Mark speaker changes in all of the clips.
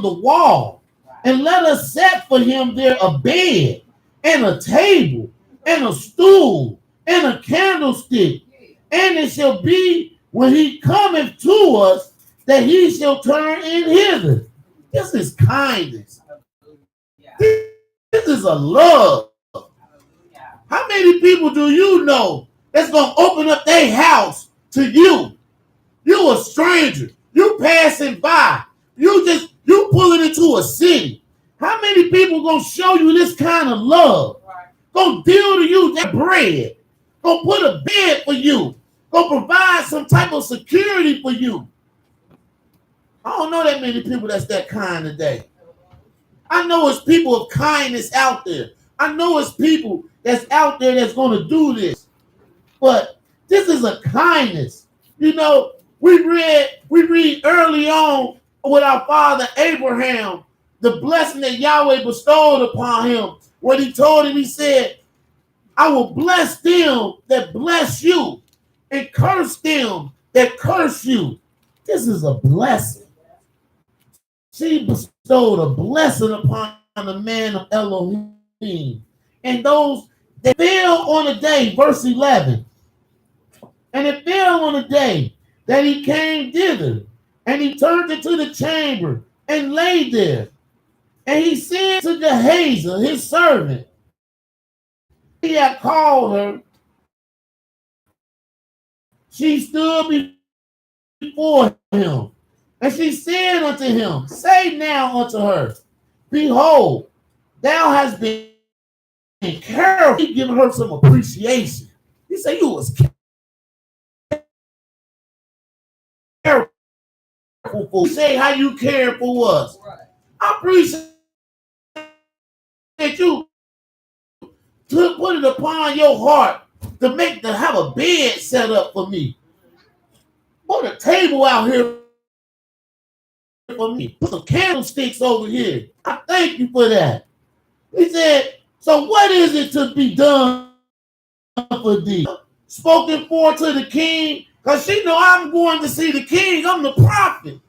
Speaker 1: the wall, and let us set for him there a bed, and a table, and a stool, and a candlestick. And it shall be when he cometh to us that he shall turn in hither. This is kindness. This is a love. How many people do you know that's going to open up their house to you? You a stranger. You passing by. You pulling into a city. How many people going to show you this kind of love? Going to deal to you that bread. Going to put a bed for you. Going to provide some type of security for you. I don't know that many people that's that kind today. I know it's people of kindness out there. I know it's people that's out there that's going to do this. But this is a kindness. You know, we read early on with our father Abraham, the blessing that Yahweh bestowed upon him. When he told him, he said, I will bless them that bless you and curse them that curse you. This is a blessing. She bestowed a blessing upon the man of Elohim. And those that fell on a day, verse 11. And it fell on a day that he came thither, and he turned into the chamber and lay there. And he said to Gehazi, his servant, he had called her. She stood before him. And she said unto him, say now unto her, behold, thou hast been careful. He giving her some appreciation. He said, you was careful. Say how you cared for us. I appreciate you to put it upon your heart to have a bed set up for me. Put a table out here for me. Put some candlesticks over here. I thank you for that. He said, so what is it to be done for thee? Spoken for to the king, because she know I'm going to see the king. I'm the prophet.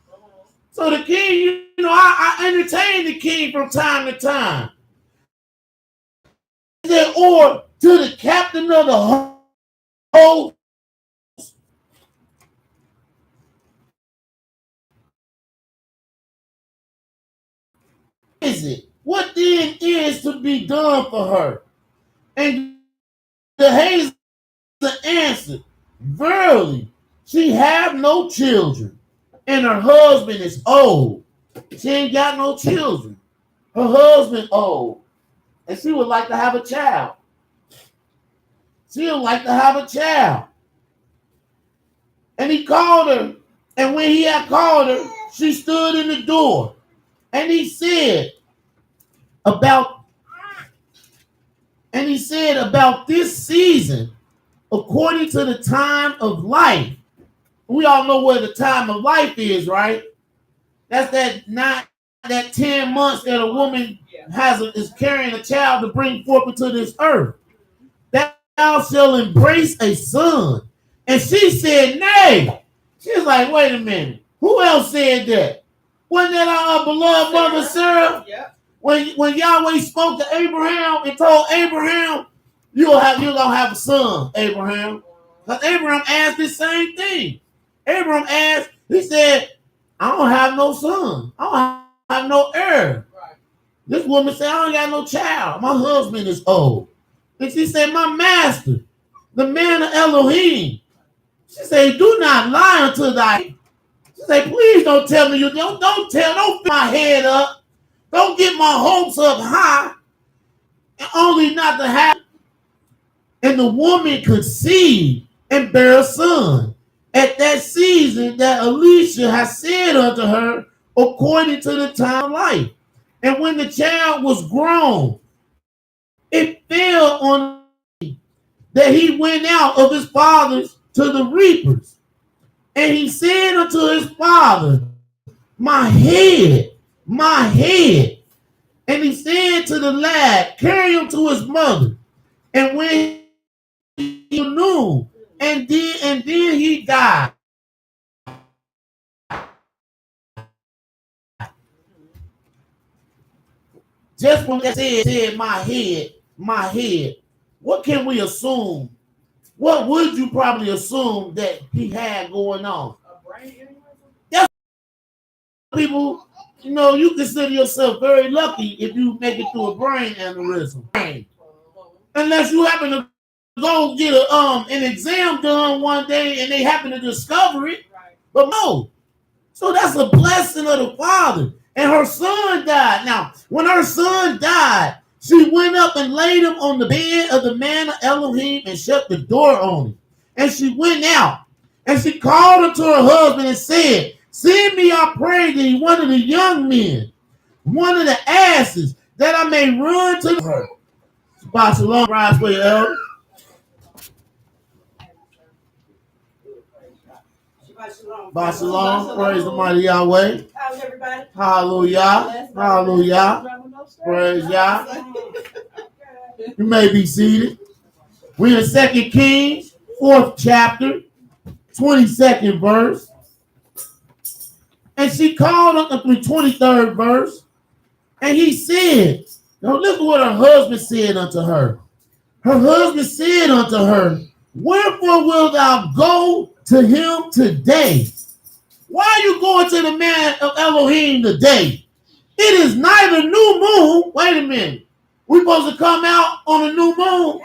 Speaker 1: So the king, you know, I entertain the king from time to time. He said, or to the captain of the host. Is it? What then is to be done for her? And Gehazi answered, verily, she have no children, and her husband is old. She ain't got no children. Her husband old, and she would like to have a child. She would like to have a child. And he called her, and when he had called her, she stood in the door. And he said about this season, according to the time of life. We all know what the time of life is, right? That's that 10 months that a woman is carrying a child to bring forth into this earth. Thou shalt embrace a son. And she said, nay. She's like, wait a minute. Who else said that? Wasn't that our beloved mother Sarah? Yeah. When Yahweh spoke to Abraham and told Abraham, you're gonna have a son, Abraham. Because Abraham asked the same thing. Abraham asked, he said, I don't have no son. I don't have no heir. Right. This woman said, I don't got no child. My husband is old. And she said, my master, the man of Elohim. She said, do not lie unto thy. She said, please don't tell me don't fill my head up. Don't get my hopes up high. And only not to have. And the woman conceived and bare a son at that season that Elisha has said unto her, according to the time of life. And when the child was grown, it fell on that he went out of his fathers to the reapers. And he said unto his father, my head, my head. And he said to the lad, carry him to his mother. And when he knew, and then he died. Just when that said my head, what can we assume? What would you probably assume that he had going on? That's people, you consider yourself very lucky if you make it through a brain aneurysm. Unless you happen to go get an exam done one day and they happen to discover it. But no. So that's a blessing of the Father. And her son died. Now, when her son died, she went up and laid him on the bed of the man of Elohim and shut the door on him. And she went out and she called unto her husband and said, send me, I pray thee, one of the young men, one of the asses, that I may run to her. Shabbat shalom, rise for your elder. Shabbat shalom, praise the mighty Yahweh.
Speaker 2: How's everybody?
Speaker 1: Hallelujah, hallelujah, praise Yah. You may be seated. We're in 2 Kings, 4th chapter, 22nd verse. And she called up the 23rd verse. And he said, now look at what her husband said unto her. Her husband said unto her, wherefore wilt thou go to him today? Why are you going to the man of Elohim today? It is neither new moon. Wait a minute. We supposed to come out on a new moon?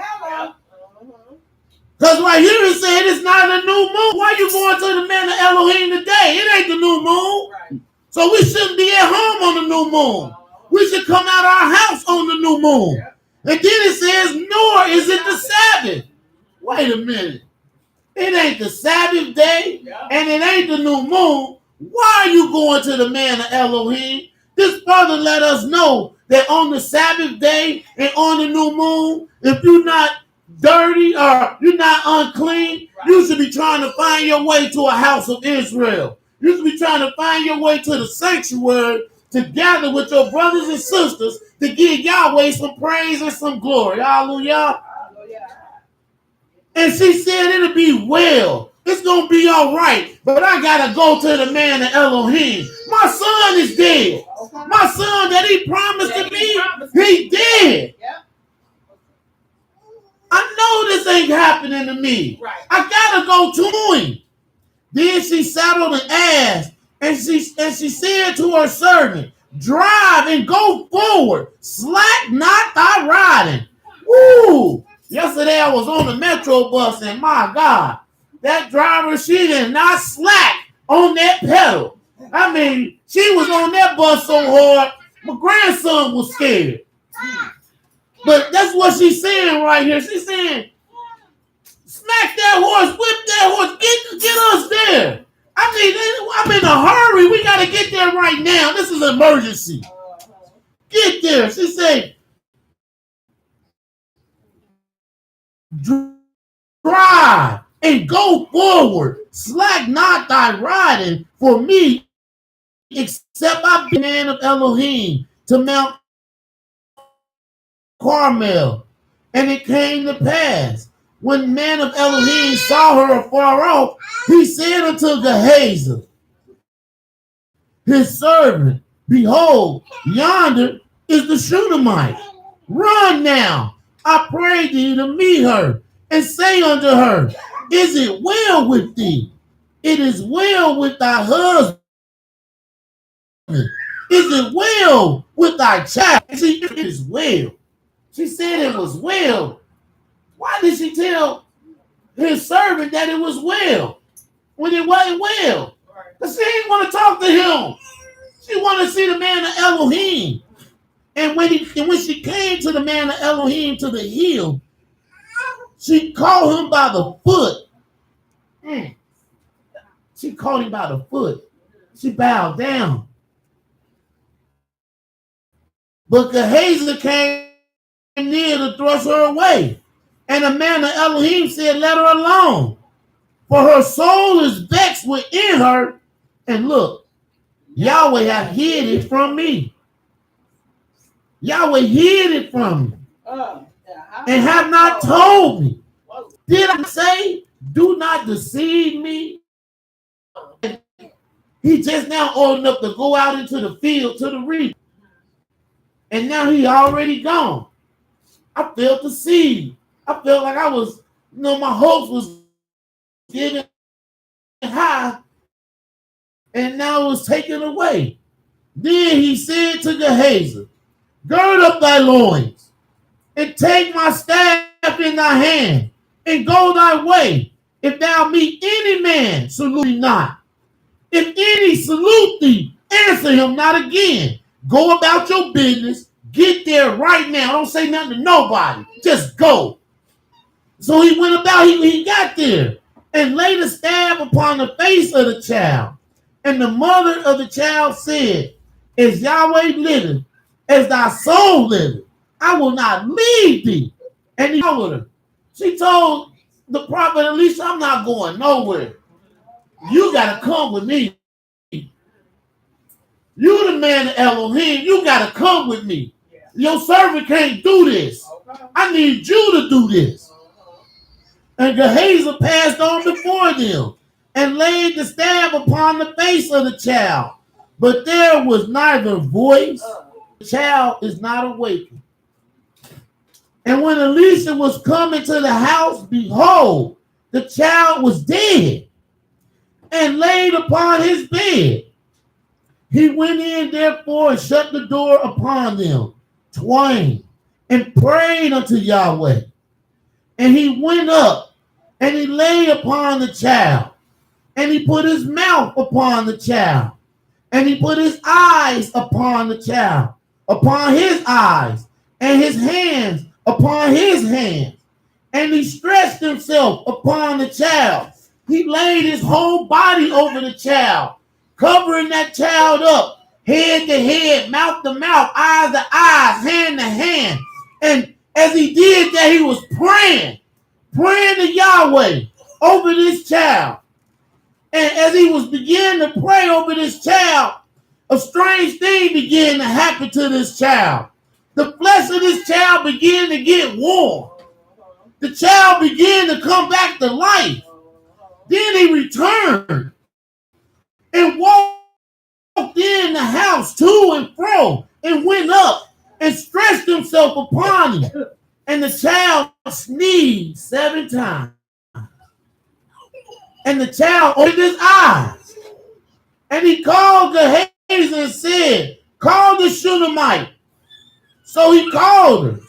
Speaker 1: Because right here it said it's not a new moon. Why are you going to the man of Elohim today? It ain't the new moon. So we shouldn't be at home on the new moon. We should come out of our house on the new moon. And then it says, nor is it the Sabbath. Wait a minute. It ain't the Sabbath day, and it ain't the new moon. Why are you going to the man of Elohim? This further let us know that on the Sabbath day and on the new moon, if you're not dirty or you're not unclean, you should be trying to find your way to a house of Israel. You should be trying to find your way to the sanctuary to gather with your brothers and sisters to give Yahweh some praise and some glory. Hallelujah. And she said it'll be well. It's going to be all right. But I got to go to the man of Elohim. My son is dead. My son that he promised to me, he dead. I know this ain't happening to me. I got to go to him. Then she saddled an ass. And she said to her servant, drive and go forward. Slack not thy riding. Woo! Yesterday I was on the metro bus and my God, that driver, she did not slack on that pedal. I mean, she was on that bus so hard, my grandson was scared. But that's what she's saying right here. She's saying, smack that horse, whip that horse, get us there. I mean, I'm in a hurry. We got to get there right now. This is an emergency. Get there. She said, drive and go forward. Slack not thy riding for me, except I be man of Elohim to Mount Carmel. And it came to pass, when man of Elohim saw her afar off, he said unto Gehazi, his servant, behold, yonder is the Shunammite. Run now, I pray thee, to meet her, and say unto her, is it well with thee? It is well with thy husband. Is it well with thy child? See, it is well. She said it was well. Why did she tell his servant that it was well when it wasn't well? Because she didn't want to talk to him. She wanted to see the man of Elohim. And when she came to the man of Elohim to the hill, she caught him by the foot. She caught him by the foot. She bowed down. But Gehazi came near to thrust her away. And the man of Elohim said, let her alone, for her soul is vexed within her. And look, Yahweh hath hid it from me. Yahweh hid it from me and have not told me. Did I say, do not deceive me? He just now old enough to go out into the field to the reap. and now he already gone. I felt the seed. I felt like I was, my hopes was getting high, and now it was taken away. Then he said to Gehazi, gird up thy loins, and take my staff in thy hand, and go thy way. If thou meet any man, salute him not. If any salute thee, answer him not again. Go about your business. Get there right now. Don't say nothing to nobody. Just go. So he went about, he got there and laid a staff upon the face of the child. And the mother of the child said, as Yahweh liveth, as thy soul liveth, I will not leave thee. And he told her. She told the prophet Elisha, I'm not going nowhere. You got to come with me. You the man of Elohim. You got to come with me. Your servant can't do this. I need you to do this. And Gehazi passed on before them and laid the staff upon the face of the child. But there was neither voice. The child is not awakened. And when Elisha was coming to the house, behold, the child was dead and laid upon his bed. He went in, therefore, and shut the door upon them twain and prayed unto Yahweh. And he went up and he lay upon the child, and he put his mouth upon the child, and he put his eyes upon the child, upon his eyes, and his hands upon his hands. And he stretched himself upon the child. He laid his whole body over the child, covering that child up, head to head, mouth to mouth, eyes to eyes, hand to hand. And as he did that, he was praying to Yahweh over this child. And as he was beginning to pray over this child, a strange thing began to happen to this child. The flesh of this child began to get warm. The child began to come back to life. Then he returned and walked in the house to and fro and went up and stretched himself upon him. And the child sneezed 7 times. And the child opened his eyes. And he called Gehazi and said, call the Shunammite. So he called her.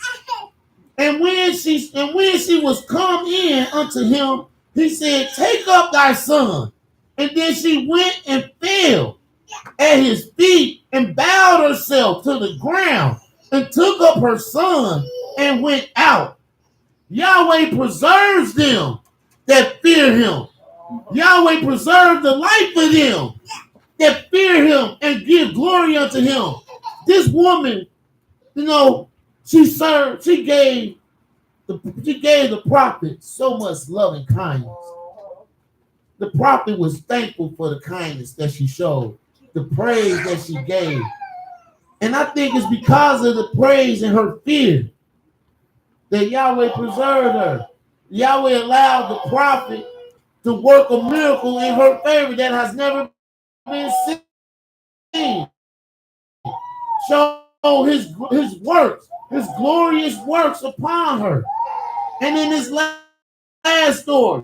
Speaker 1: And when she was come in unto him, he said, take up thy son. And then she went and fell at his feet and bowed herself to the ground and took up her son and went out. Yahweh preserves them that fear him. Yahweh preserves the life of them that fear him and give glory unto him. This woman, she gave the prophet so much love and kindness. The prophet was thankful for the kindness that she showed, the praise that she gave. And I think it's because of the praise and her fear that Yahweh preserved her. Yahweh allowed the prophet to work a miracle in her favor that has never been seen. Show his works, his glorious works upon her. And in this last story,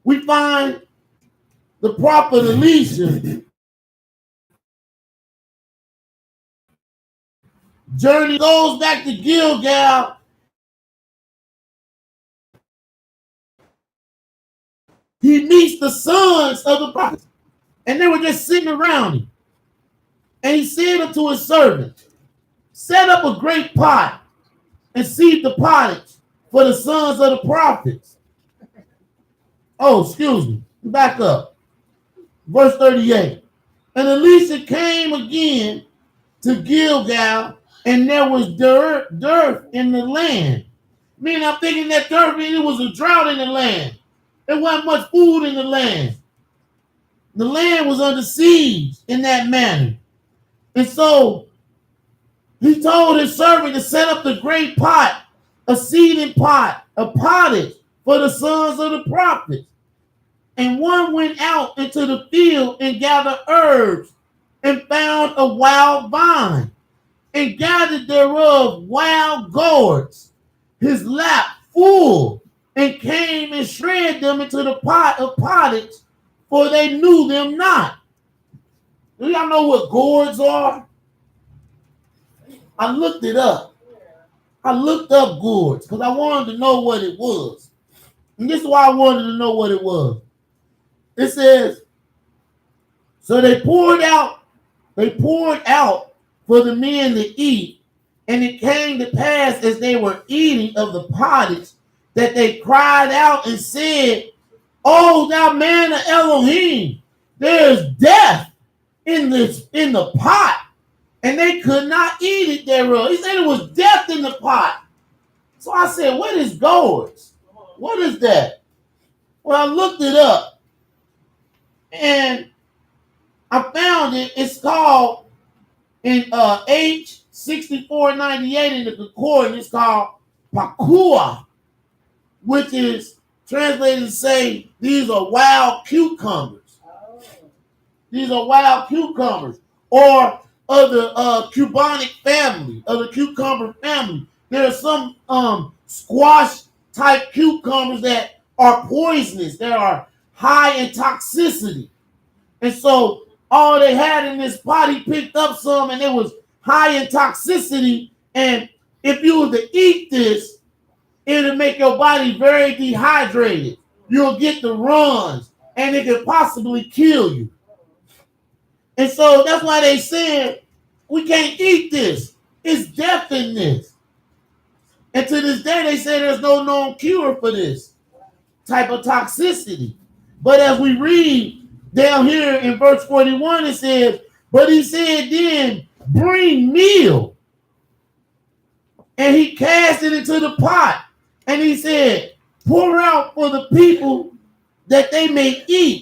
Speaker 1: we find the prophet Elisha journey goes back to Gilgal. He meets the sons of the prophets, and they were just sitting around him. And he said unto his servant, set up a great pot and seethe the pottage for the sons of the prophets. Oh, excuse me. Back up. Verse 38. And Elisha came again to Gilgal, and there was dearth in the land. Meaning, I'm thinking that dearth meaning it was a drought in the land. There wasn't much food in the land. The land was under siege in that manner. And so he told his servant to set up the great pot, a seething pot, a pottage for the sons of the prophets. And one went out into the field and gathered herbs and found a wild vine and gathered thereof wild gourds, his lap full, and came and shred them into the pot of pottage, for they knew them not. Do y'all know what gourds are? I looked it up. I looked up gourds because I wanted to know what it was. And this is why I wanted to know what it was. It says, so they poured out for the men to eat, and it came to pass as they were eating of the pottage that they cried out and said, "Oh, thou man of Elohim, there is death in the pot," and they could not eat it thereof. He said it was death in the pot. So I said, what is gourds? What is that? Well, I looked it up, and I found it. It's called in H6498 in the concordance. It's called pakua, which is translated to say these are wild cucumbers. These are wild cucumbers, or of the cubonic family, of the cucumber family. There are some squash type cucumbers that are poisonous, that are high in toxicity. And so all they had in this pot, he picked up some, and it was high in toxicity. And if you were to eat this, it'll make your body very dehydrated. You'll get the runs, and it could possibly kill you. And so that's why they said, we can't eat this. It's death in this. And to this day, they say there's no known cure for this type of toxicity. But as we read down here in verse 41, it says, but he said then, bring meal. And he cast it into the pot. And he said, pour out for the people that they may eat.